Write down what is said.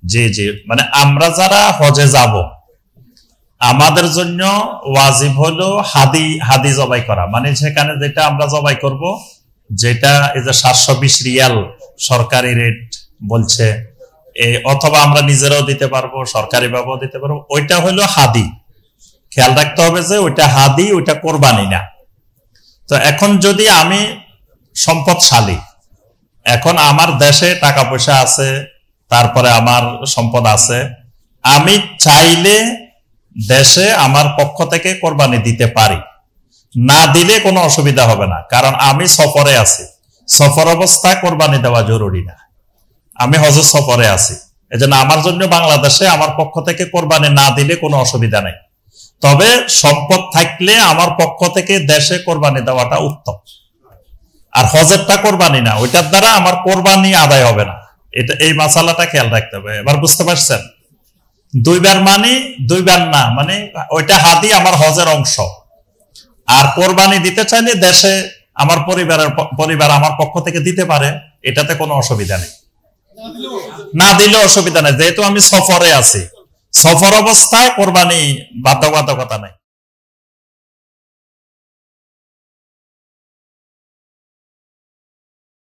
জি জি, মানে আমরা যারা হজে যাব আমাদের জন্য ওয়াজিব হলো হাদি জবাই করা, মানে সেখানে যেটা আমরা জবাই করব, যেটা এই যে 720 রিয়াল সরকারি রেট বলছে, অথবা আমরা নিজেরাও দিতে পারবো, সরকারি ভাবেও দিতে পারবো, ওইটা হলো হাদি। খেয়াল রাখতে হবে যে ওইটা হাদি, ওইটা কোরবানি না। তো এখন যদি আমি সম্পদশালী, এখন আমার দেশে টাকা পয়সা আছে, তারপরে আমার সম্পদ আছে, আমি চাইলে দেশে আমার পক্ষ থেকে কোরবানি দিতে পারি, না দিলে কোনো অসুবিধা হবে না, কারণ আমি সফরে আছি। সফর অবস্থায় কোরবানি দেওয়া জরুরি না, আমি হজের সফরে আছি, এজন্য আমার জন্য বাংলাদেশে আমার পক্ষ থেকে কোরবানি না দিলে কোনো অসুবিধা নেই। তবে সম্পদ থাকলে আমার পক্ষ থেকে দেশে কোরবানি দেওয়াটা উত্তম। আর হজেরটা কোরবানি না, ওইটার দ্বারা আমার কোরবানি আদায় হবে না, এটা এই মাসালাটা খেয়াল রাখতে হবে। এবার বুঝতে পারছেন? দুইবার মানে দুইবার না, মানে ওইটা হাদি আমার হজের অংশ, আর কোরবানি দিতে চাইলে দেশে আমার পরিবার আমার পক্ষ থেকে দিতে পারে, এটাতে কোনো অসুবিধা নেই। না দিলে অসুবিধা নেই, যেহেতু আমি সফরে আছি, সফর অবস্থায় কোরবানি বাধ্যবাধকতা নাই।